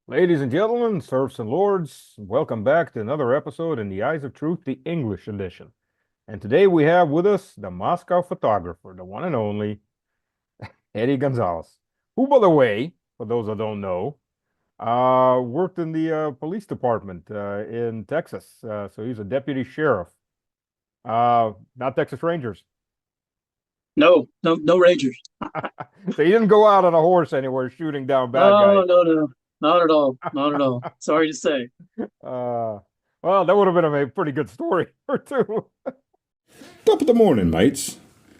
Ladies and gentlemen, serfs and lords, welcome back to another episode in the Eyes of Truth, the English edition. And today we have with us the Moscow photographer, the one and only Eddie Gonzalez, who, by the way, for those that don't know, worked in the police department in Texas. So he's a deputy sheriff, not Texas Rangers. No Rangers. So he didn't go out on a horse anywhere shooting down bad guys. Oh, no, not at all. Not at all. Sorry to say. Uh, well, that would have been a pretty good story or two. Top of the morning, mates.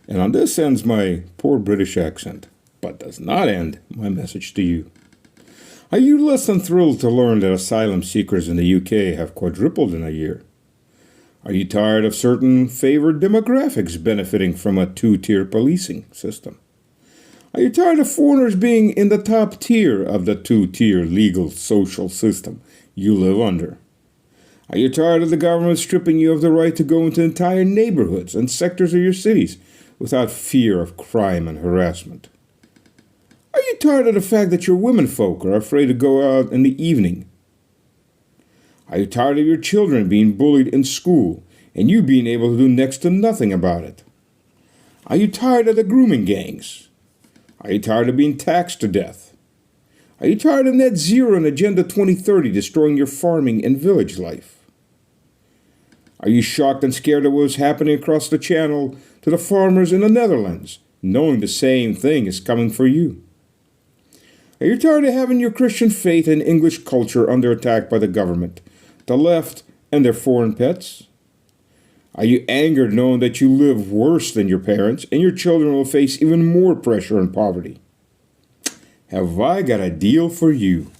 And on this ends my poor British accent, but does not end my message to you. Are you less than thrilled to learn that asylum seekers in the UK have quadrupled in a year? Are you tired of certain favored demographics benefiting from a two-tier policing system? Are you tired of foreigners being in the top tier of the two-tier legal social system you live under? Are you tired of the government stripping you of the right to go into entire neighborhoods and sectors of your cities without fear of crime and harassment? Are you tired of the fact that your womenfolk are afraid to go out in the evening? Are you tired of your children being bullied in school and you being able to do next to nothing about it? Are you tired of the grooming gangs? Are you tired of being taxed to death? Are you tired of net zero and Agenda 2030 destroying your farming and village life? Are you shocked and scared of what's happening across the channel to the farmers in the Netherlands, knowing the same thing is coming for you? Are you tired of having your Christian faith and English culture under attack by the government, the left, and their foreign pets? Are you angered knowing that you live worse than your parents and your children will face even more pressure and poverty? Have I got a deal for you?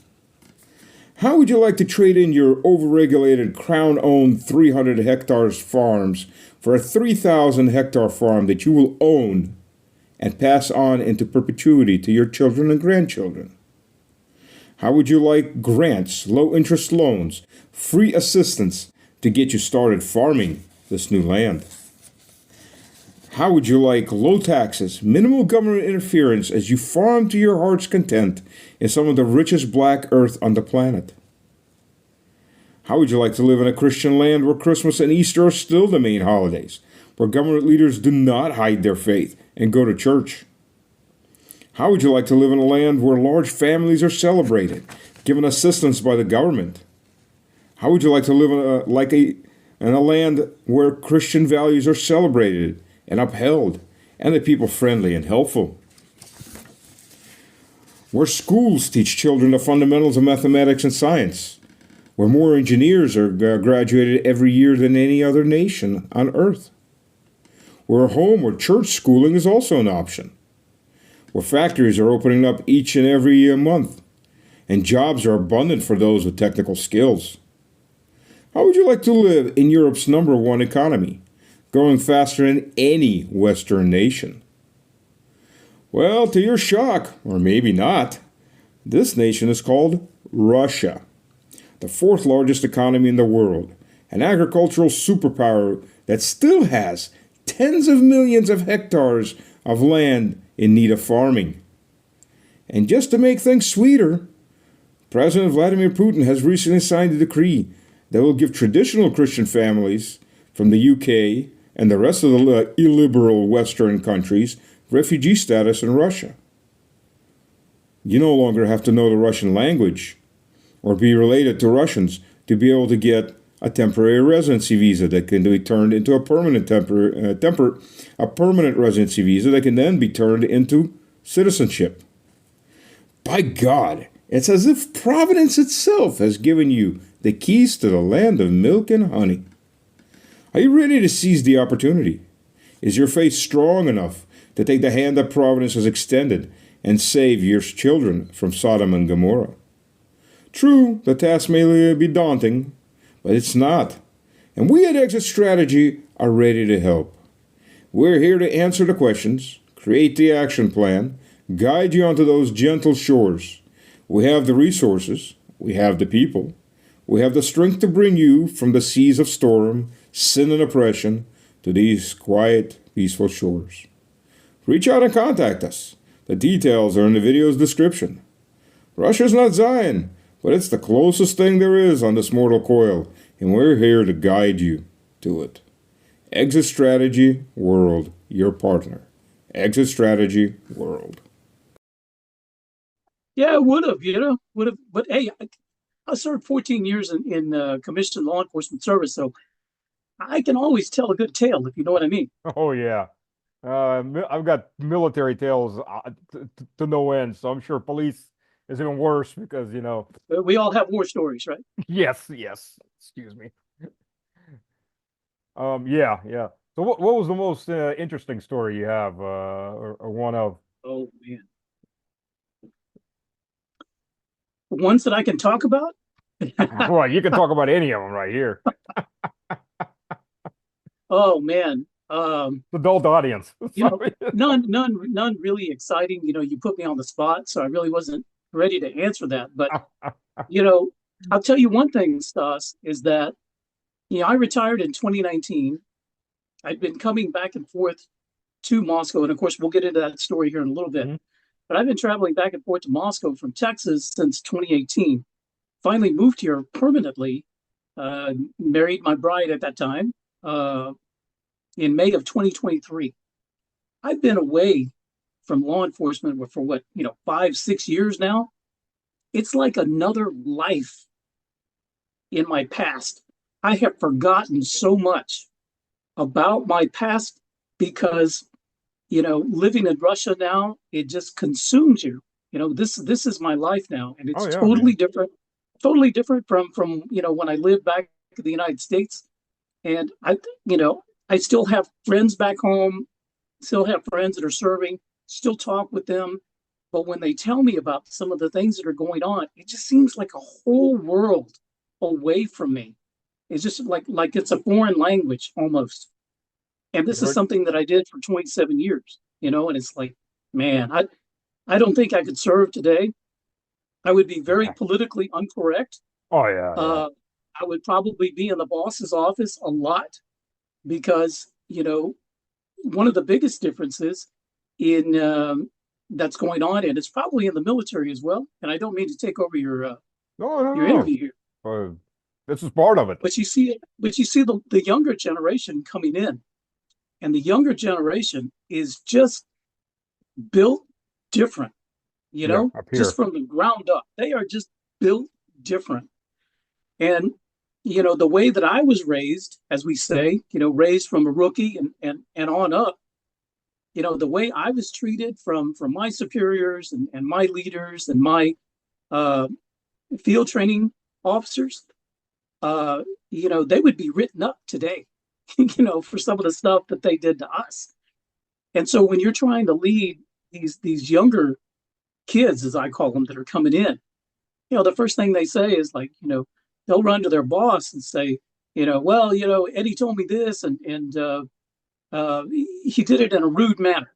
How would you like to trade in your overregulated Crown-owned 300 hectares farms for a 3,000 hectare farm that you will own and pass on into perpetuity to your children and grandchildren? How would you like grants, low-interest loans, free assistance to get you started farming this new land? How would you like low taxes, minimal government interference as you farm to your heart's content in some of the richest black earth on the planet? How would you like to live in a Christian land where Christmas and Easter are still the main holidays, where government leaders do not hide their faith and go to church? How would you like to live in a land where large families are celebrated, given assistance by the government? How would you like to live in a land where Christian values are celebrated and upheld, and the people friendly and helpful? Where schools teach children the fundamentals of mathematics and science, where more engineers are graduated every year than any other nation on earth, where a home or church schooling is also an option, where factories are opening up each and every month, and jobs are abundant for those with technical skills. How would you like to live in Europe's #1 economy, growing faster than any Western nation? Well, to your shock, or maybe not, this nation is called Russia, the fourth largest economy in the world, an agricultural superpower that still has tens of millions of hectares of land in need of farming. And just to make things sweeter, President Vladimir Putin has recently signed a decree that will give traditional Christian families from the UK and the rest of the illiberal Western countries refugee status in Russia. You no longer have to know the Russian language or be related to Russians to be able to get a temporary residency visa that can be turned into a permanent residency visa that can then be turned into citizenship. By God, it's as if Providence itself has given you the keys to the land of milk and honey. Are you ready to seize the opportunity? Is your faith strong enough to take the hand that Providence has extended and save your children from Sodom and Gomorrah? True, the task may be daunting, but it's not. And we at Exit Strategy are ready to help. We're here to answer the questions, create the action plan, guide you onto those gentle shores. We have the resources, we have the people, we have the strength to bring you from the seas of storm, sin, and oppression to these quiet, peaceful shores. Reach out and contact us. The details are in the video's description. Russia's not Zion, but it's the closest thing there is on this mortal coil, and we're here to guide you to it. Exit Strategy World, your partner. Exit Strategy World. Yeah, would have, would have. But hey, I served 14 years in commissioned law enforcement service, so I can always tell a good tale, if you know what I mean. Oh yeah. I've got military tales to no end, so I'm sure police is even worse because, We all have war stories, right? yes, yes. Excuse me. Yeah, yeah. So what was the most interesting story you have, or one of? Oh man, ones that I can talk about. Well, you can talk about any of them right here. Oh man, Adult audience. you know, none really exciting. You put me on the spot, so I really wasn't ready to answer that. But you know, I'll tell you one thing, Stas, is that I retired in 2019. I'd been coming back and forth to Moscow, and of course, we'll get into that story here in a little bit. Mhm. But I've been traveling back and forth to Moscow from Texas since 2018. Finally moved here permanently. Married my bride at that time in May of 2023. I've been away from law enforcement for what, 5, 6 years now. It's like another life in my past. I have forgotten so much about my past because, living in Russia now, it just consumes you. This is my life now, and Oh it's yeah, man. totally different from when I lived back in the United States. And I still have friends back home, still have friends that are serving, still talk with them. But when they tell me about some of the things that are going on, it just seems like a whole world away from me. It's just like it's a foreign language almost. And this is Very- something that I did for 27 years, and it's like, man, I don't think I could serve today. I would be very politically incorrect. Oh yeah, yeah. Uh, I would probably be in the boss's office a lot because, one of the biggest differences in that's going on, and it's probably in the military as well. And I don't mean to take over No, no, your no. interview here, This is part of it. but you see the younger generation coming in, and the younger generation is just built different, Yeah, up just here. from the ground up. They are just built different. And the way that I was raised, as we say, raised from a rookie and on up, the way I was treated from my superiors and my leaders and my uh, field training officers, uh, they would be written up today, for some of the stuff that they did to us. And so when you're trying to lead these younger kids, as I call them, that are coming in, the first thing they say is like, they'll run to their boss and say, well, Eddie told me this, and he did it in a rude manner,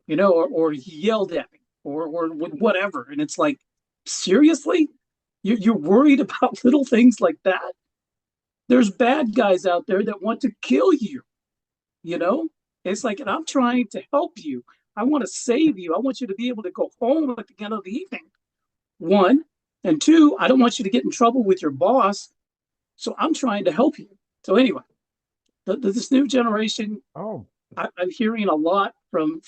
or he yelled at me, or whatever. And it's like, seriously, you're worried about little things like that? There's bad guys out there that want to kill you. You know, it's like, and I'm trying to help you. I want to save you. I want you to be able to go home at the end of the evening. One, and two, I don't want you to get in trouble with your boss. So I'm trying to help you. So anyway, this new generation, Oh, I'm hearing a lot from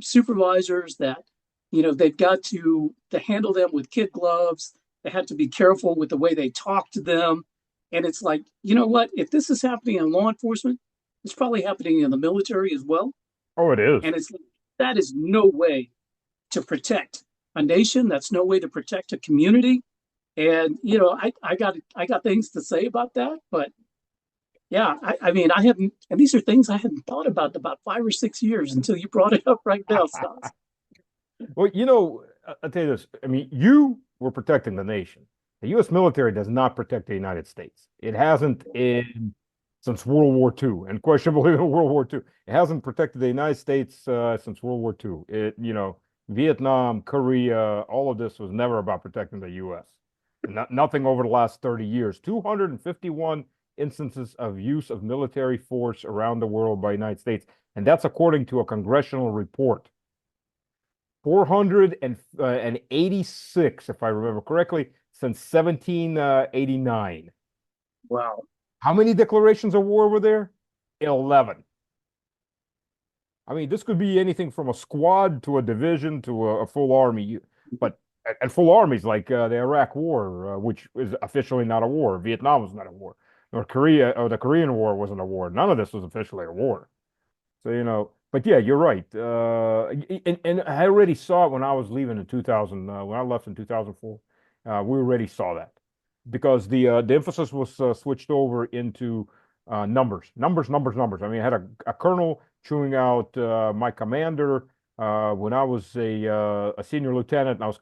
supervisors that they've got to handle them with kid gloves. They have to be careful with the way they talk to them, and it's like, you know what? If this is happening in law enforcement, it's probably happening in the military as well. oh, it is. And it's like, that is no way to protect a nation. That's no way to protect a community. And I got things to say about that, but yeah, I mean, I haven't, and these are things I hadn't thought about 5 or 6 years until you brought it up right now, Stas. Well, I'll tell you this. I mean, you were protecting the nation. The U.S. military does not protect the United States. It hasn't since World War II, and questionably in World War II. It hasn't protected the United States since World War II. Vietnam, Korea, all of this was never about protecting the U.S. Nothing over the last 30 years. 251 instances of use of military force around the world by the United States, and that's according to a congressional report. 486, if I remember correctly, since 1789. Wow. How many declarations of war were there? 11. I mean, this could be anything from a squad to a division to a full army. But and full armies like the Iraq War, which is officially not a war. Vietnam was not a war. North Korea or the Korean War wasn't a war. None of this was officially a war. So, but yeah, you're right. And I already saw it when I was leaving in 2000, when I left in 2004. We already saw that because the emphasis was switched over into numbers, numbers, numbers, numbers. I mean, I had a colonel chewing out my commander when I was a senior lieutenant, and I was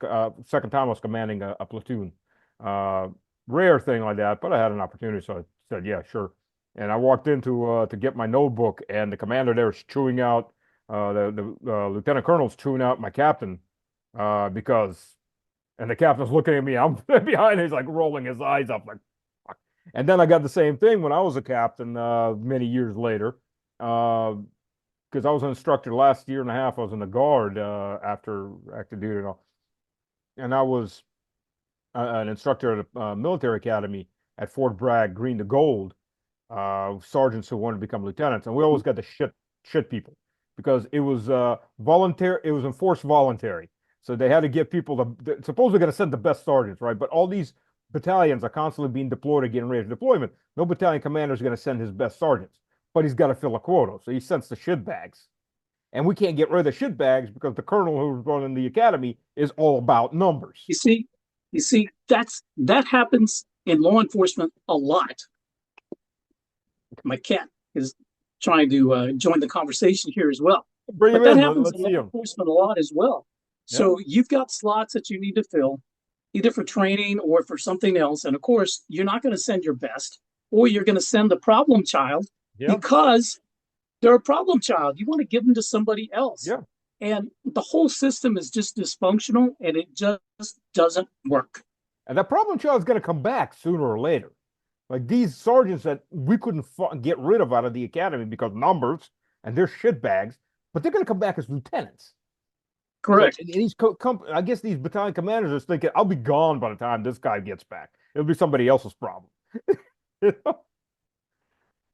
second time I was commanding a platoon. Uh, Rare thing like that, but I had an opportunity, so I said, yeah, sure. And I walked into to get my notebook, and the commander there is chewing out the lieutenant colonel's chewing out my captain because, and the captain's looking at me. I'm behind. He's like rolling his eyes up, like, fuck. And then I got the same thing when I was a captain many years later, because I was an instructor last year and a half. I was in the guard after active duty and all, and I was an instructor at a military academy at Fort Bragg, Green to Gold, sergeants who wanted to become lieutenants, and we always got the shit people because it was voluntary. It was enforced voluntary, so they had to get people to. Suppose they're going to send the best sergeants, right? But all these battalions are constantly being deployed or getting ready for deployment. No battalion commander is going to send his best sergeants, but he's got to fill a quota, so he sends the shit bags. And we can't get rid of the shit bags because the colonel who's running the academy is all about numbers. You see, that happens in law enforcement a lot. My cat is trying to join the conversation here as well. Bring But him that in. happens Let's in see law him. enforcement a lot as well. Yeah. So you've got slots that you need to fill, either for training or for something else. And of course, you're not going to send your best, or you're going to send the problem child Yeah. because they're a problem child. You want to give them to somebody else. Yeah. And the whole system is just dysfunctional and it just doesn't work. And that problem child is going to come back sooner or later. Like these sergeants that we couldn't get rid of out of the academy because numbers and they're shitbags, but they're going to come back as lieutenants. Correct. So, and these I guess these battalion commanders are thinking, I'll be gone by the time this guy gets back. It'll be somebody else's problem. You know?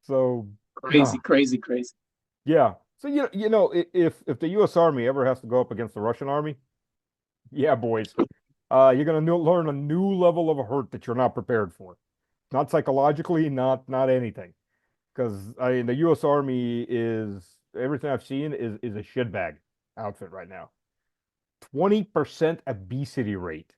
So Crazy, crazy, crazy. yeah. So if the U.S. Army ever has to go up against the Russian Army, yeah, boys, you're gonna learn a new level of hurt that you're not prepared for. Not psychologically, not anything. Because I mean, the U.S. Army is everything I've seen is a shitbag outfit right now. 20% obesity rate.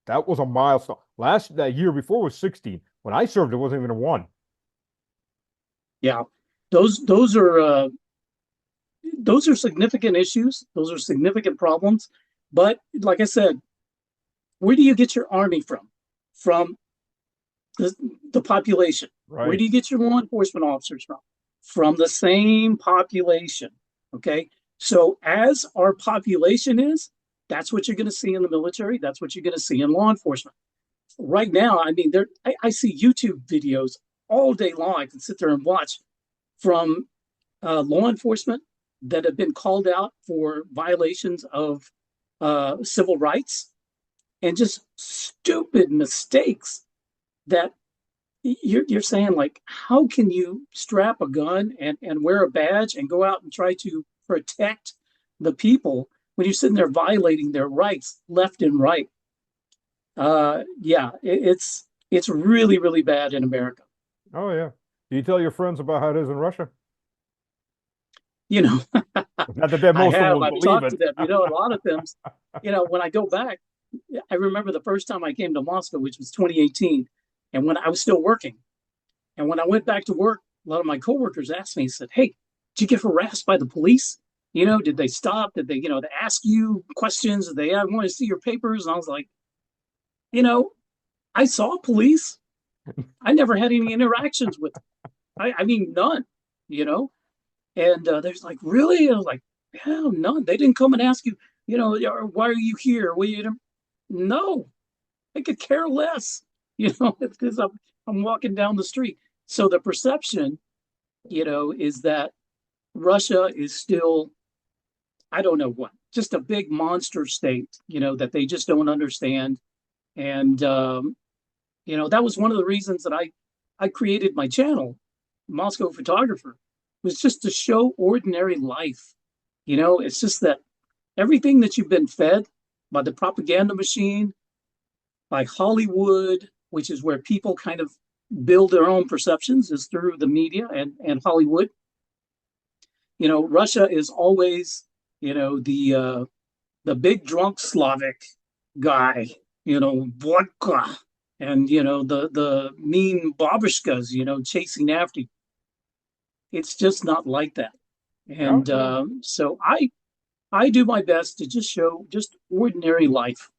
That was a milestone. That year before was 16. When I served, it wasn't even a 1. Yeah, those are significant issues. Those are significant problems. But like I said, where do you get your army from? From the population. Right. Where do you get your law enforcement officers from? From the same population. Okay. So as our population is, that's what you're going to see in the military. That's what you're going to see in law enforcement. Right now, I mean, I see YouTube videos all day long. I can sit there and watch from law enforcement that have been called out for violations of civil rights and just stupid mistakes that you're saying, like, how can you strap a gun and wear a badge and go out and try to protect the people when you're sitting there violating their rights left and right? Yeah, it's really, really bad in America. Oh yeah. Do you tell your friends about how it is in Russia? You know, Not that most of them will I've believe talked it. to them. You know, a lot of them, when I go back, I remember the first time I came to Moscow, which was 2018, and when I was still working. And when I went back to work, a lot of my coworkers asked me, said, "Hey, did you get harassed by the police? Did they stop? Did they, they ask you questions? Did they want to see your papers?" And I was like, I saw police. I never had any interactions with them. I mean, none, And there's like, really? I was like, yeah, none. They didn't come and ask you, why are you here? No, I could care less, it's because I'm walking down the street. So the perception, is that Russia is still I don't know what, just a big monster state, that they just don't understand. And that was one of the reasons that I created my channel, Moscow Photographer, was just to show ordinary life. It's just that everything that you've been fed by the propaganda machine, by Hollywood, which is where people kind of build their own perceptions, is through the media and Hollywood. Russia is always, the big drunk Slavic guy, vodka, and the mean babushkas, chasing after you. It's just not like that. No, And no. so I do my best to just show just ordinary life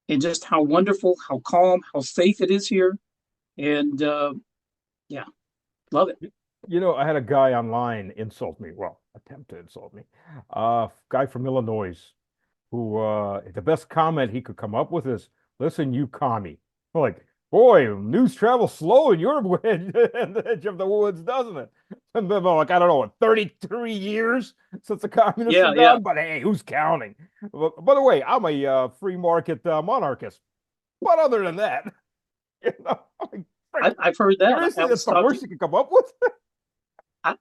and just how wonderful, how calm, how safe it is here. And yeah, love it. I had a guy online insult me. Well, attempt to insult me. Guy from Illinois who the best comment he could come up with is, "Listen, you commie." I'm like, boy, news travels slow in your edge of the woods, doesn't it? And then like, I don't know, 33 years since the communists are Yeah, yeah. gone, but hey, who's counting? By the way, I'm a free market monarchist. But other than that, like, frick, I've heard that. I seriously, that's was the talking. worst you could come up with?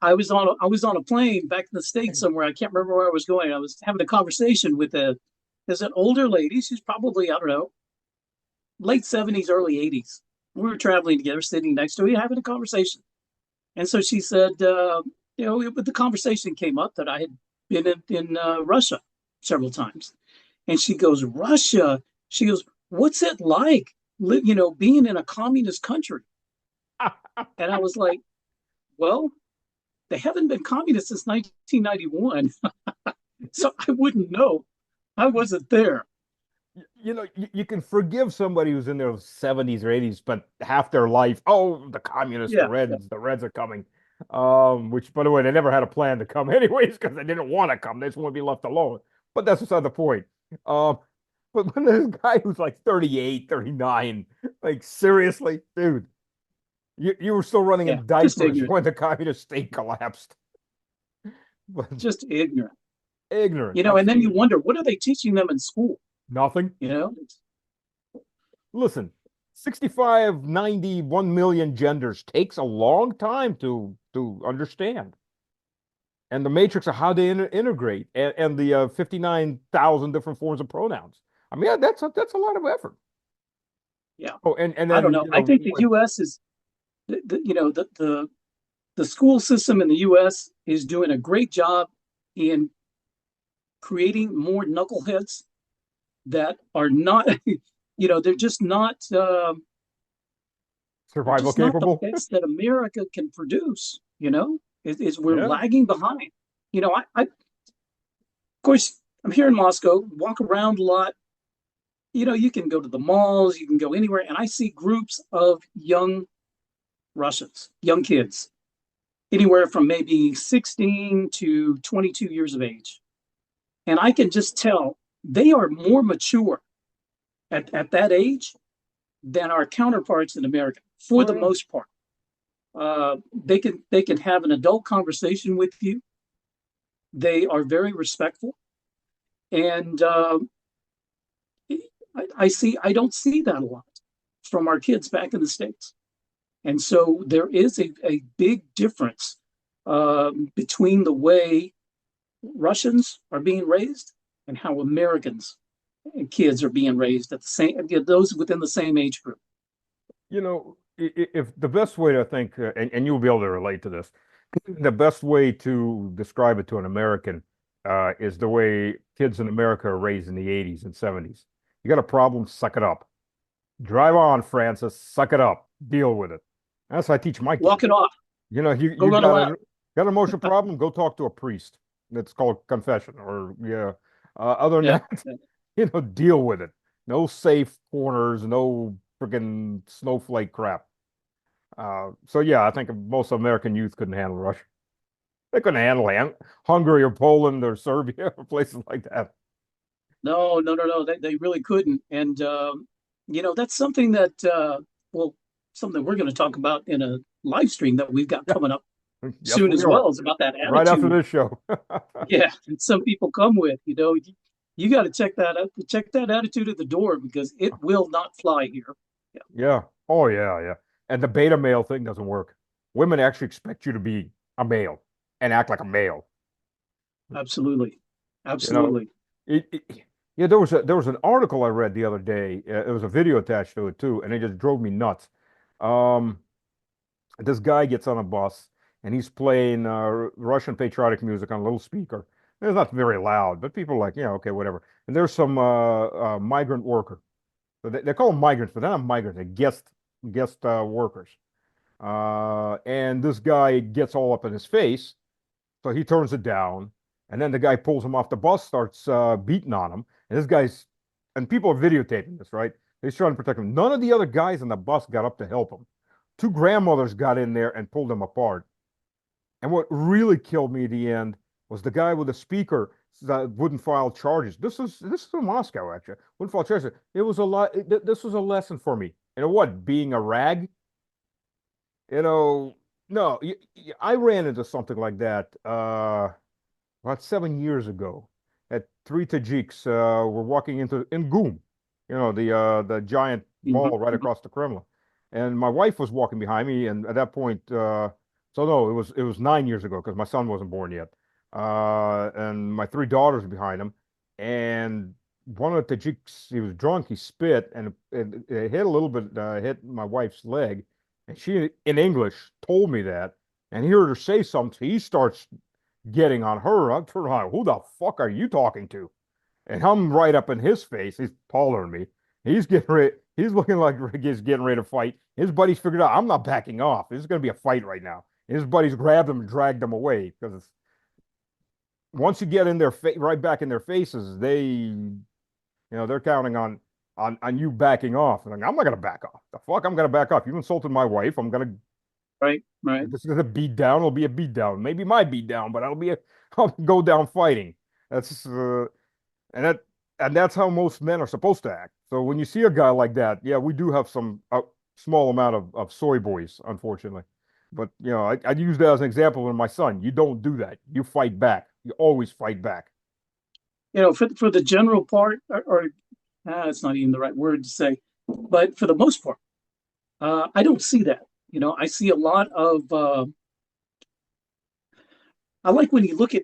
I was on a plane back in the States somewhere. I can't remember where I was going. I was having a conversation with there's an older lady. She's probably, I don't know, late 70s, early 80s. We were traveling together, sitting next to her, having a conversation. And so she said, the conversation came up that I had been in Russia several times. And she goes, Russia? She goes, what's it like, being in a communist country? And I was like, well, they haven't been communist since 1991. So I wouldn't know. I wasn't there. You can forgive somebody who's in their 70s or 80s, spent half their life, oh, the communists, Yeah, yeah, the Reds are coming. Which, by the way, they never had a plan to come anyways because they didn't want to come. They just want to be left alone. But that's beside the point. Um, but when there's a guy who's like 38, 39, like seriously, dude, you were still running yeah. in Just diapers ignorant. when the communist state collapsed. But Just ignorant. ignorant, And then you absolutely wonder, what are they teaching them in school? nothing. You know, Listen, 65, 90, 1 million genders takes a long time to understand. And the matrix of how they integrate and the 59,000 different forms of pronouns. I mean, that's a lot of effort. yeah. Oh, and I don't then, know. I think the U.S. is, the school system in the U.S. is doing a great job in creating more knuckleheads that are not, they're just not, they're survival just not the capable. best that America can produce. We're Yeah. lagging behind. Of course, I'm here in Moscow, walk around a lot. You can go to the malls, you can go anywhere, and I see groups of young Russians, young kids, anywhere from maybe 16 to 22 years of age. And I can just tell they are more mature at that age than our counterparts in America, for Oh the yeah. most part. They can have an adult conversation with you. They are very respectful, and I don't see that a lot from our kids back in the States. And so there is a big difference between the way Russians are being raised and how Americans and kids are being raised at the same, those within the same age group. If the best way to think, and you'll be able to relate to this, the best way to describe it to an American is the way kids in America are raised in the 80s and 70s. You got a problem, suck it up. Drive on, Francis, suck it up, deal with it. That's what I teach my Walk kids. it off, go You run around. got an emotional problem, go talk to a priest. It's called confession, or yeah. Other than Yeah, that, yeah. deal with it. No safe corners, no freaking snowflake crap. So yeah, I think most American youth couldn't handle Russia. They couldn't handle Hungary or Poland or Serbia or places like that. No, no, no, no. They really couldn't. And that's something that well, something we're going to talk about in a live stream that we've got Yeah, coming up. Yes, soon we as are. well. It's about that Right after attitude. this show. Yeah, and some people come with, you got to check that out. Check that attitude at the door because it will not fly here. Yeah, Yeah. Oh, yeah, yeah. And the beta male thing doesn't work. Women actually expect you to be a male and act like a male. absolutely, You know, absolutely. yeah, there was an article I read the other day. There was a video attached to it too, and it just drove me nuts. Um, this guy gets on a bus and he's playing Russian patriotic music on a little speaker. It's not very loud, but people are like, yeah, okay, whatever. And there's some migrant worker. So they call them migrants, but they're not migrants. They're guest workers. And this guy gets all up in his face, so he turns it down. And then the guy pulls him off the bus, starts beating on him. And this guy's, and people are videotaping this, right? He's trying to protect him. None of the other guys on the bus got up to help him. Two grandmothers got in there and pulled him apart. And what really killed me at the end was the guy with the speaker that wouldn't file charges. This is in Moscow actually. Wouldn't file charges. It was a lot. This was a lesson for me. You know what? Being a rag. You know, no. I ran into something like that. About 7 years ago, at three Tajiks were walking in Goom, the giant Mhm. mall right across the Kremlin, and my wife was walking behind me, and at that point, so no, it was 9 years ago because my son wasn't born yet, and my three daughters were behind him, and one of the Tajiks, he was drunk, he spit, and it hit a little bit, hit my wife's leg, and she, in English, told me that, and he heard her say something, so he starts getting on her. I turned around, who the fuck are you talking to? And I'm right up in his face. He's taller than me. He's getting ready. He's looking like he's getting ready to fight. His buddies figured out I'm not backing off. This is going to be a fight right now. His buddies grabbed him and dragged him away because once you get in their right back in their faces, they're counting on you backing off. Like, I'm not going to back off. The fuck, I'm going to back off. You insulted my wife. I'm going to Right, right. If this is a beat down, it'll be a beat down. Maybe my beat down, but I'll go down fighting. That's and that and that's how most men are supposed to act. So when you see a guy like that, yeah, we do have some small amount of soy boys, unfortunately. But I use that as an example with my son. You don't do that. You fight back. You always fight back. For the general part, or it's not even the right word to say, but for the most part, I don't see that. I see a lot of. I like when you look at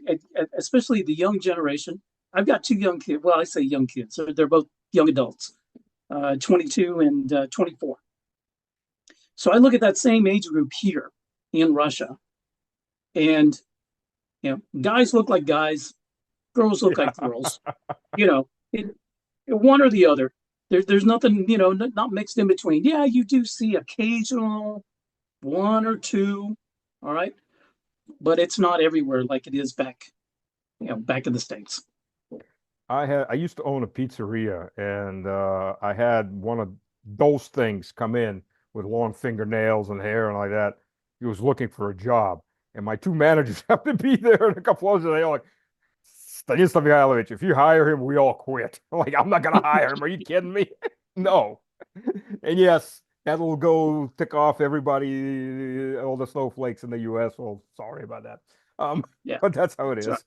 especially the young generation. I've got two young kids. Well, I say young kids. They're both young adults, 22 and 24. So I look at that same age group here in Russia, and guys look like guys, girls look like girls. You know, it, one or the other. There's nothing, not mixed in between. Yeah, you do see occasional one or two, all right, but it's not everywhere like it is back in the States. I used to own a pizzeria, and I had one of those things come in with long fingernails and hair and like that. He was looking for a job, and my two managers happened to be there, and a couple others, and they all like, Stanislav Mihailovich, if you hire him, we all quit. I'm like, I'm not gonna hire him. Are you kidding me? No. And yes, that'll go tick off everybody, all the snowflakes in the U.S. Well, sorry about that. Yeah, But that's how it that's right. is.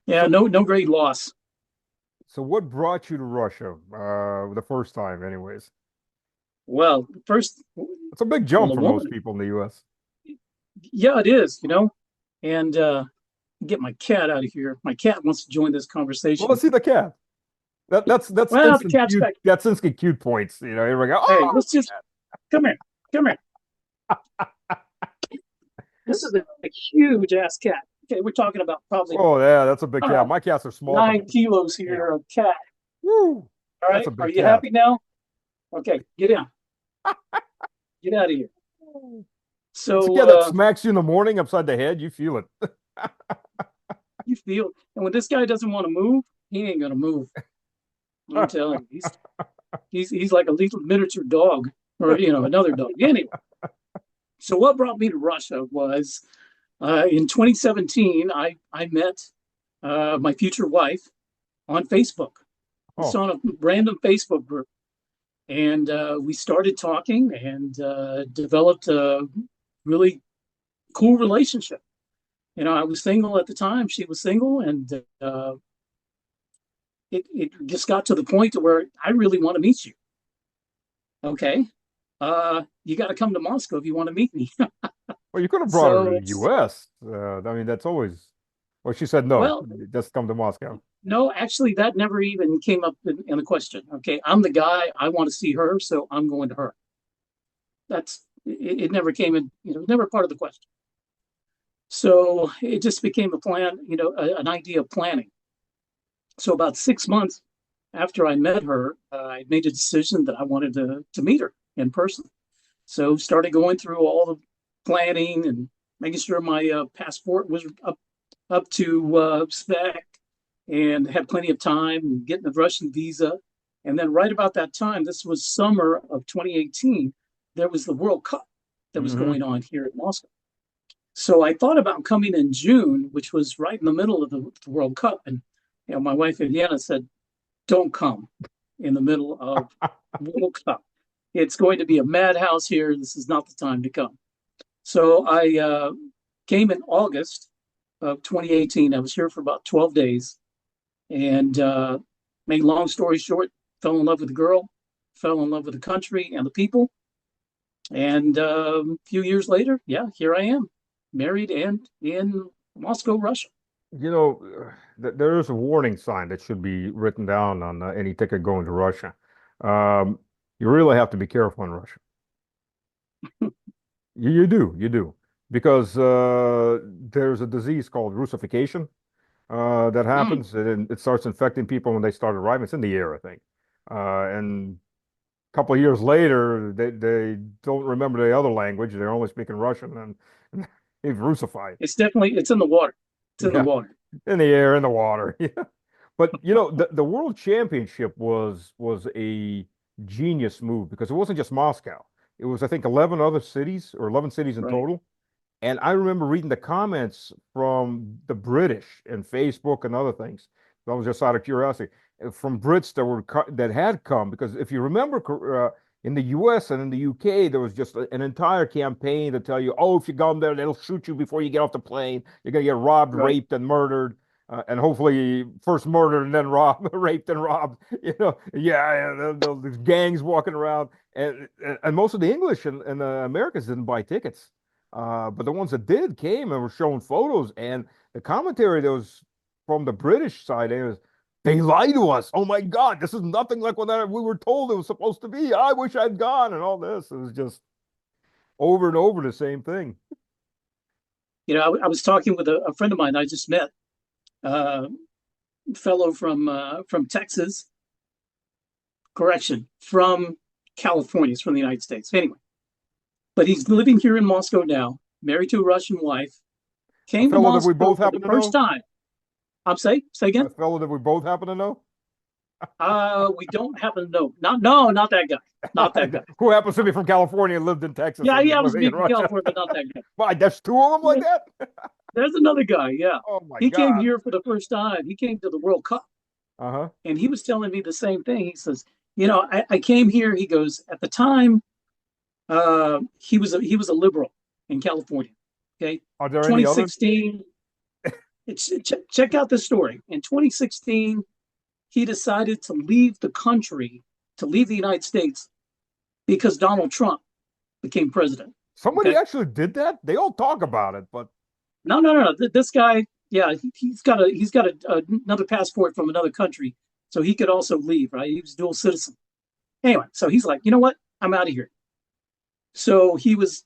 Yeah, So, no great loss. so what brought you to Russia, the first time, anyways? Well, first, It's a big well, jump a for most woman. people in the U.S. Yeah, it is, and get my cat out of here. My cat wants to join this Well, conversation. let's see the cat. That's Well, the instant cat's cute. back. That's instant cute points. Here we go. Hey, Oh, let's just come here. Come here. This is a huge ass cat. Okay, we're talking about probably oh yeah, that's a big cat. uh, My cats are small. 9 kilos Yeah. here of cat. Woo, All that's right, a are big you cat. happy now? Okay, get down. Get out of here. It's a So cat that smacks you in the morning upside the head. You feel it. you feel, and when this guy doesn't want to move, he ain't gonna move. I'm telling you, he's like a little miniature dog, or another dog. Anyway, so what brought me to Russia was in 2017. I met my future wife on Facebook. It's Oh, on a random Facebook group, and we started talking and developed a really cool relationship. I was single at the time. She was single, and it just got to the point to where I really want to meet you. Okay, you got to come to Moscow if you want to meet me. Well, you could have brought her to So, the U.S. I mean, that's always. Well, she said no. well, Just come to Moscow. no, actually, that never even came up in the question. Okay, I'm the guy. I want to see her, so I'm going to her. It never came in. Never part of the question. So it just became a plan. An idea of planning. So about 6 months after I met her, I made a decision that I wanted to meet her in person. So started going through all the planning and making sure my passport was up to spec and had plenty of time and getting the Russian visa. And then right about that time, this was summer of 2018, there was the World Cup that was Hmm. going on here in Moscow. So I thought about coming in June, which was right in the middle of the World Cup. And my wife Vienna said, "Don't come in the middle of World Cup. It's going to be a madhouse here. This is not the time to come." So I came in August of 2018. I was here for about 12 days, and made long story short, fell in love with the girl, fell in love with the country and the people. And a few years later, yeah, here I am, married and in Moscow, Russia. There is a warning sign that should be written down on any ticket going to Russia. Um, you really have to be careful in Russia. You do, because there's a disease called Russification that Mm. happens, and it starts infecting people when they start arriving. It's in the air, I think. And a couple of years later, they don't remember the other language. They're only speaking Russian, and they've Russified. It's in the water. It's in the Yeah, water. in the air, in the water. Yeah. But the World Championship was a genius move because it wasn't just Moscow. It was, I think, 11 other cities or 11 cities in Right. total. And I remember reading the comments from the British and Facebook and other things. That was just out of curiosity from Brits that had come because if you remember in the US and in the UK there was just an entire campaign to tell you, oh, if you go there, they'll shoot you before you get off the plane. You're gonna get robbed, Right. raped, and murdered. And hopefully first murdered and then robbed, raped and robbed. Yeah, there's gangs walking around, and most of the English and the Americans didn't buy tickets. But the ones that did came and were showing photos, and the commentary that was from the British side, it was they lied to us. Oh my God, this is nothing like what we were told it was supposed to be. I wish I'd gone, and all this. It was just over and over the same thing. I was talking with a friend of mine I just met, uh, fellow from Texas, correction, from California. He's from the United States. Anyway, but he's living here in Moscow now, married to a Russian wife, A came to fellow that we Moscow both for the happen to first know. time. Say A again. fellow that we both happen to know. We don't happen to know. Not that guy. Not that guy. Who happens to be from California and lived in Texas Yeah, and is yeah, I was living in speaking Russia. California, but not that guy. Why, there's two of them like Yeah, that? there's another guy. Yeah, Oh my he came God. here for the first time. He came to the World Cup, Uh-huh. and he was telling me the same thing. He says, I came here. He goes at the time. He was a liberal in California. Okay, Are there any others? 2016. Check out this story. In 2016, he decided to leave the country, to leave the United States, because Donald Trump became president. Somebody Okay, actually did that? They all talk about it, but no, no, no, no. This guy, yeah, he's got another passport from another country, so he could also leave. Right, he was dual citizen. Anyway, so he's like, you know what? I'm out of here. So he was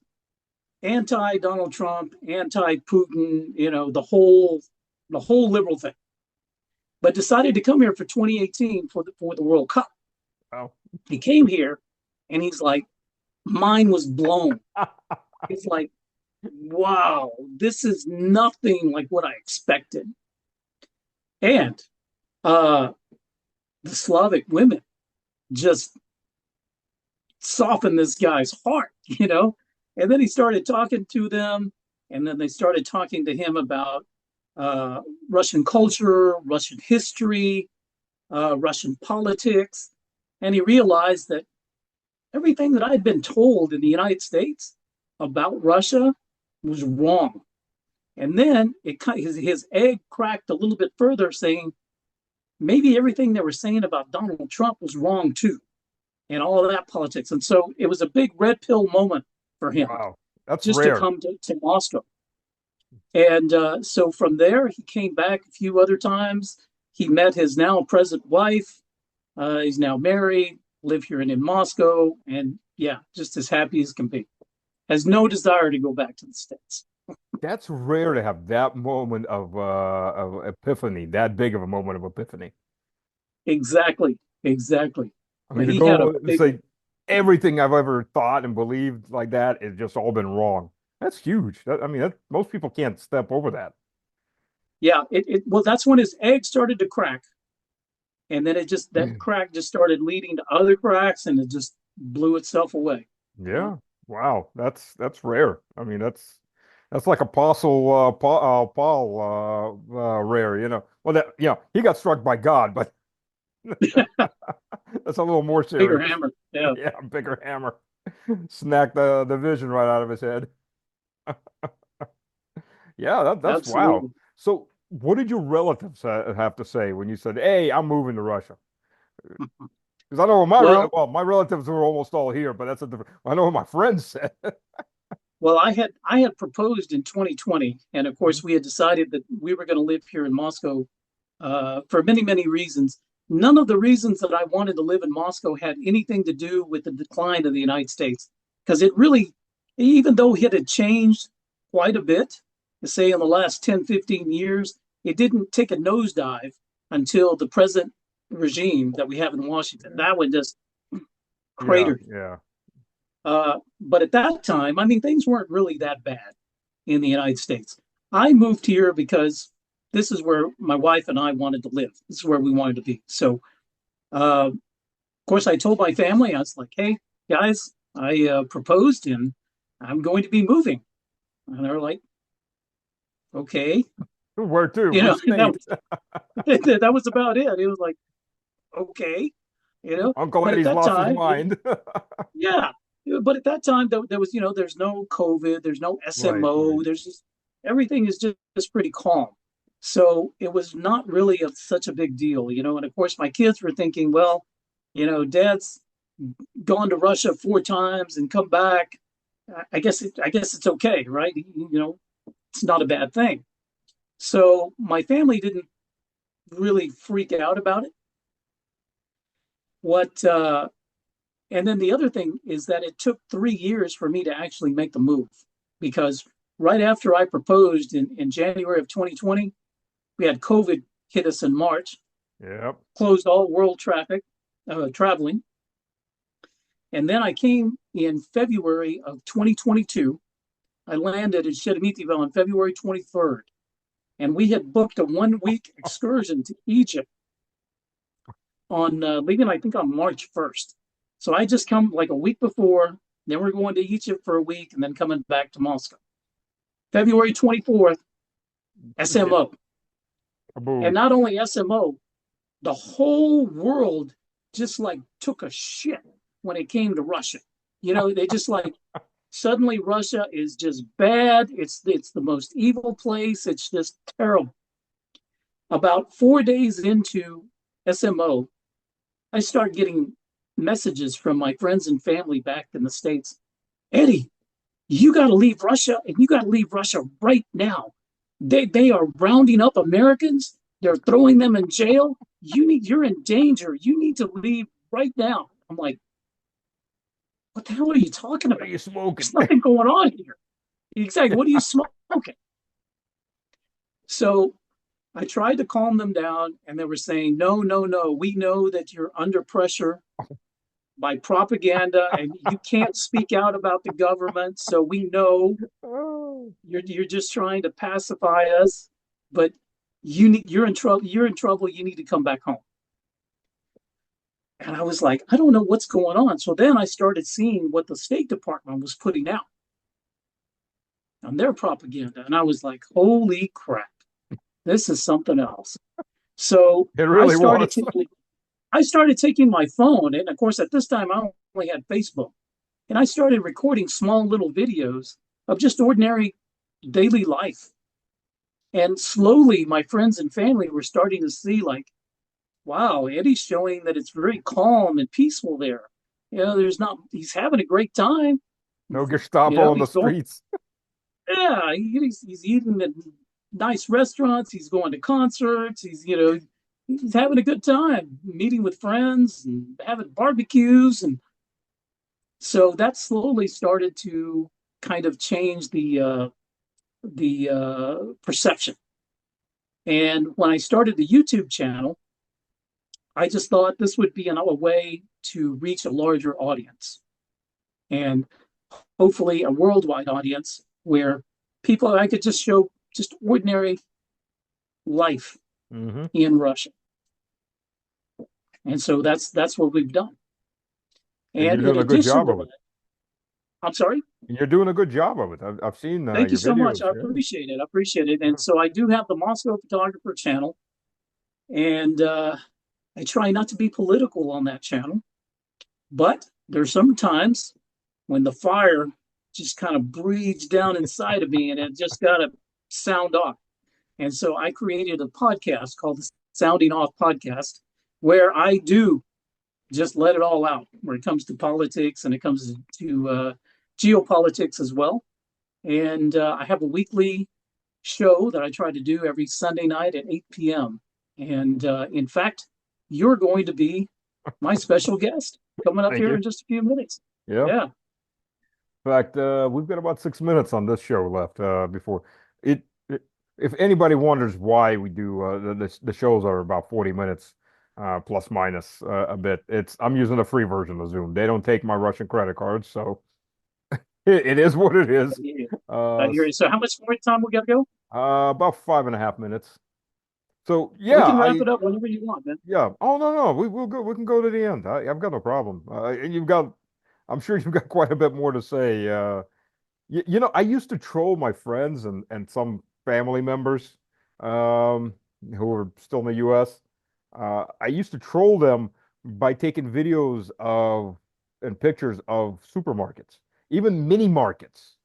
anti Donald Trump, anti Putin, the whole liberal thing, but decided to come here for 2018 for the World Cup. oh. He came here, and he's like, mine was blown. It's like, wow, this is nothing like what I expected. And uh, the Slavic women just softened this guy's heart. And then he started talking to them, and then they started talking to him about uh, Russian culture, Russian history, Russian politics. And he realized that everything that I'd been told in the United States about Russia was wrong. And then his egg cracked a little bit further, saying maybe everything they were saying about Donald Trump was wrong too, and all of that politics. And so it was a big red pill moment for him Wow. That's just to rare. come to Moscow. And so from there, he came back a few other times. He met his now present wife. He's now married, live here in Moscow, and yeah, just as happy as can be. Has no desire to go back to the States. That's rare to have that moment of epiphany, that big of a moment of epiphany. Exactly, exactly. I mean, to He had a go and big, say everything I've ever thought and believed like that has just all been wrong. That's huge. I mean, most people can't step over that. yeah. Well, that's when his egg started to crack, and then that crack just started leading to other cracks, and it just blew itself away. You know? Yeah. Wow. That's rare. I mean, that's like Apostle Paul rare, you know. Well, that he got struck by God, but that's a little more Bigger serious. hammer. Yeah, Yeah, bigger hammer. Snack the vision right out of his head. Yeah, that's wow. absolutely. So, what did your relatives have to say when you said, "Hey, I'm moving to Russia"? Because I know Well, my relatives were almost all here, but that's a different. I know what my friends said. well, I had proposed in 2020, and of course we had decided that we were going to live here in Moscow for many, many reasons. None of the reasons that I wanted to live in Moscow had anything to do with the decline of the United States, because it really, even though it had changed quite a bit, say in the last 10, 15 years, it didn't take a nosedive until the present regime that we have in Washington. That one just Yeah, cratered. yeah. But at that time, I mean, things weren't really that bad in the United States. I moved here because this is where my wife and I wanted to live. This is where we wanted to be. So, of course, I told my family, I was like, hey, guys, I proposed and I'm going to be moving. And they're like, okay. Where to? You What know, state? that was about it. It was like, okay, Uncle but at Eddie's that lost his time, mind. yeah. But at that time, there was, there's no COVID, there's no Right, SMO, right. there's just everything is just pretty calm. So it was not really such a big deal. And of course, my kids were thinking, well, Dad's gone to Russia 4 times and come back. I guess it's okay, right? It's not a bad thing. So my family didn't really freak out about it. What And then the other thing is that it took 3 years for me to actually make the move, because right after I proposed in January of 2020, we had COVID hit us in March, Yep. closed all world traveling. And then I came in February of 2022. I landed at Sheremetyevo on February 23rd. And we had booked a 1 week excursion to Egypt on leaving, I think, on March 1st. So I just come like a week before, then we're going to Egypt for a week and then coming back to Moscow. February 24th, Yeah. SMO. And Kaboom. not only SMO, the whole world just like took a shit when it came to Russia. They just like suddenly Russia is just bad. It's the most evil place. It's just terrible. About 4 days into SMO, I start getting messages from my friends and family back in the States. Eddie, you got to leave Russia, and you got to leave Russia right now. They are rounding up Americans. They're throwing them in jail. You're in danger. You need to leave right now. I'm like, what the hell are you talking What are about? you smoking? There's nothing going on here. Exactly. What are you smoking? So I tried to calm them down, and they were saying, no, no, no. We know that you're under pressure by propaganda and you can't speak out about the government. So we know Oh, you're just trying to pacify us, but you're in trouble. You're in trouble. You need to come back home. And I was like, I don't know what's going on. So then I started seeing what the State Department was putting out on their propaganda. And I was like, holy crap, this is something else. So it I really started was. taking I started taking my phone, and of course at this time I only had Facebook, and I started recording small little videos of just ordinary daily life. And slowly, my friends and family were starting to see, like, wow, Eddie's showing that it's very calm and peaceful there. There's not, he's having a great time. No You Gestapo know, on the he's going, streets. yeah, he's eating at nice restaurants. He's going to concerts. He's having a good time, meeting with friends and having barbecues. And so that slowly started to kind of change the perception. And when I started the YouTube channel, I just thought this would be a way to reach a larger audience and hopefully a worldwide audience where people I could just show just ordinary life Mm-hmm. in Russia. And so that's what we've done. And you're And in doing a good addition job to of it. that, I'm sorry. And you're doing a good job of it. I've seen Thank you your so much. videos. I Yeah. appreciate it. I appreciate it. Yeah. And so I do have the Moscow Photographer channel, and I try not to be political on that channel, but there's sometimes when the fire just kind of breathes down inside of me and it just got to sound off. And so I created a podcast called the Sounding Off Podcast, where I do just let it all out when it comes to politics and it comes to geopolitics as well. And I have a weekly show that I try to do every Sunday night at 8 p.m. And in fact, you're going to be my special guest coming up Thank here you. in just a few minutes. Yeah. Yeah. In fact, we've got about 6 minutes on this show left before it. If anybody wonders why we do the shows are about 40 minutes plus minus a bit, I'm using a free version of Zoom. They don't take my Russian credit cards, so it is what it is. I hear you. So how much more time we got to go? About 5.5 minutes. So We yeah, can wrap it up whenever you want, man. yeah. Oh no, we'll go. We can go to the end. I've got no problem. I'm sure you've got quite a bit more to say. I used to troll my friends and some family members who are still in the U.S. I used to troll them by taking videos of and pictures of supermarkets, even mini markets,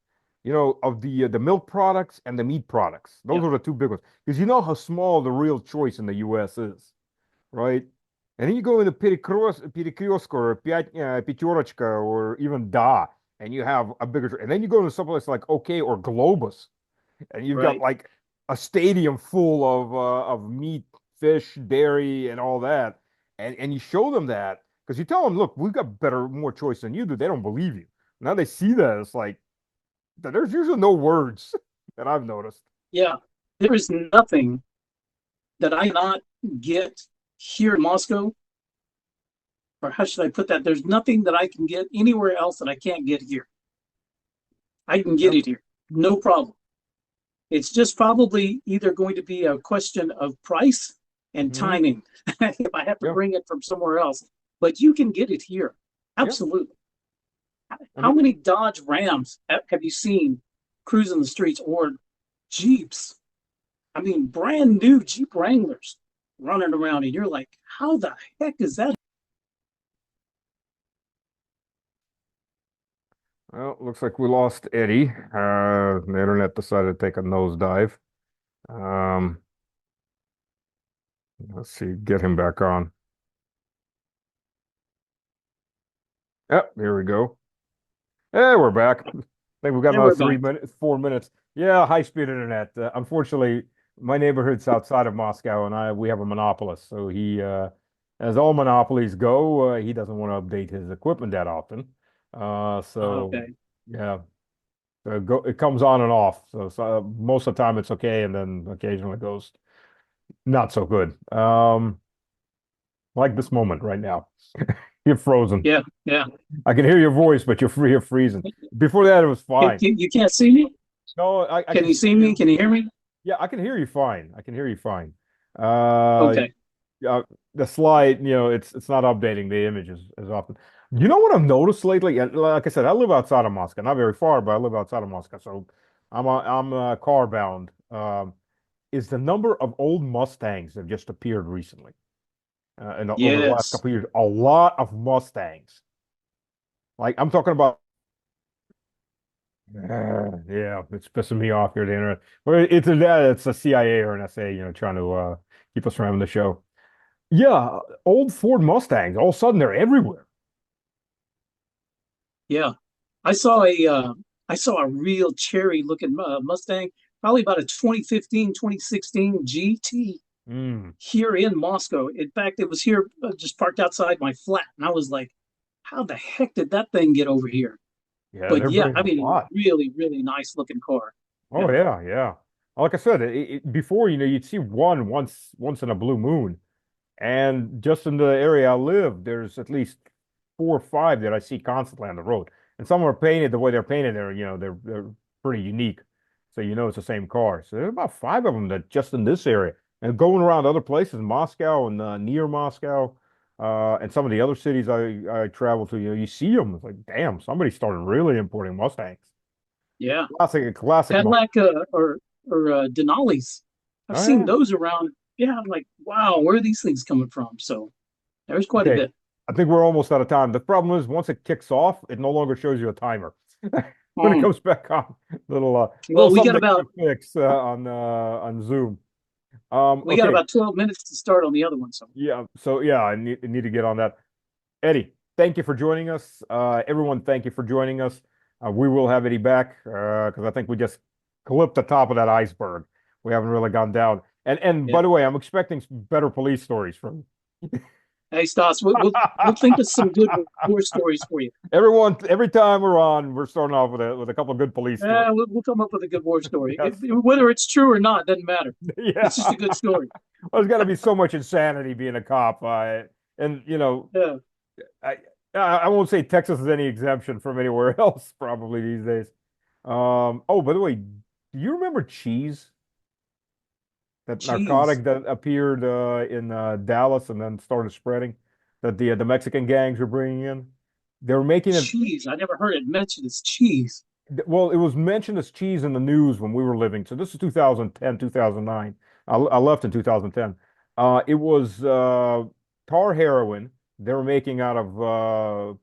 of the milk products and the meat products. Those Yeah, are the two big ones. Because you know how small the real choice in the U.S. is, right? And then you go into Перекресток or Пятерочка or even Da, and you have a bigger, and then you go to someplace like OK or Globus, and you've got right. like a stadium full of meat, fish, dairy, and all that, and you show them that because you tell them, look, we've got more choice than you do. They don't believe you. Now they see that it's like there's usually no words that I've noticed. Yeah. There is nothing that I not get here in Moscow, or how should I put that? There's nothing that I can get anywhere else that I can't get here. I can get Yep. it here. No problem. It's just probably either going to be a question of price and Hmm. timing if I have to Yeah. bring it from somewhere else. But you can get it here. Yeah. Absolutely. I How mean, many Dodge Rams have you seen cruising the streets or Jeeps? I mean, brand new Jeep Wranglers running around, and you're like, how the heck is that? well, looks like we lost Eddie. The internet decided to take a nosedive. Um, let's see, get him back on. Yep, here we go. Hey, we're back. I think we've got And another we're three back. minutes, 4 minutes. Yeah, high-speed internet. Unfortunately, my neighborhood's outside of Moscow, and we have a monopolist. So as all monopolies go, he doesn't want to update his equipment that often. So Okay. yeah, it comes on and off. So most of the time it's okay, and then occasionally it goes not so good. Like this moment right now. You're frozen. Yeah. Yeah. I can hear your voice, but you're freezing. Before that, it was fine. You can't see me? No, I Can can you see see me? you. Can you hear me? Yeah, I can hear you fine. I can hear you fine. Uh, Okay. yeah, the slide, it's not updating the images as often. You know what I've noticed lately? Like I said, I live outside of Moscow, not very far, but I live outside of Moscow, so I'm car bound. Is the number of old Mustangs that have just appeared recently, over the last Yes. couple of years? A lot of Mustangs. Like I'm talking about Yeah, it's pissing me off here, the internet. Well, it's a CIA or an SA, trying to keep us from having the show. Yeah, old Ford Mustangs. All of a sudden, they're everywhere. Yeah, I saw a real cherry looking Mustang, probably about a 2015, 2016 GT Mm, here in Moscow. In fact, it was here just parked outside my flat, and I was like, how the heck did that thing get over here? yeah, But they're yeah, bringing I a mean, lot. really, really nice looking car. Oh Yeah, yeah, yeah. Like I said, before, you'd see one once in a blue moon, and just in the area I live, there's at least four or five that I see constantly on the road. And some are painted the way they're painted. They're pretty unique, so it's the same car. So there's about five of them that just in this area, and going around other places, Moscow and near Moscow, and some of the other cities I travel to. You see them. It's like, damn, somebody started really importing Mustangs. yeah. Classic. Cadillac or Denali's. I've Oh seen yeah. those around. Yeah, I'm like, wow, where are these things coming from? So there's quite a Okay. bit. I think we're almost out of time. The problem is once it kicks off, it no longer shows you a timer. When it Um, comes back on, little well, something they need to fix on Zoom. we got Okay. about 12 minutes to start on the other one. So Yeah. So yeah, I need to get on that. Eddie, thank you for joining us. Everyone, thank you for joining us. We will have Eddie back because I think we just clipped the top of that iceberg. We haven't really gone down. And yeah. by the way, I'm expecting better police stories from Hey, Stas, we'll think of some good war stories for you. everyone. Every time we're on, we're starting off with a couple of good police stories. We'll come up with a good war story. Yes. Whether it's true or not doesn't matter. Yeah. It's just a good story. Well, there's got to be so much insanity being a cop. And Yeah. I I won't say Texas is any exemption from anywhere else probably these days. Oh, by the way, do you remember cheese? That Cheese. narcotic that appeared in Dallas and then started spreading that the Mexican gangs were bringing in. They were making it. Cheese. I never heard it mentioned as cheese. Well, it was mentioned as cheese in the news when we were living. So this is 2010, 2009. I left in 2010. It was tar heroin they were making out of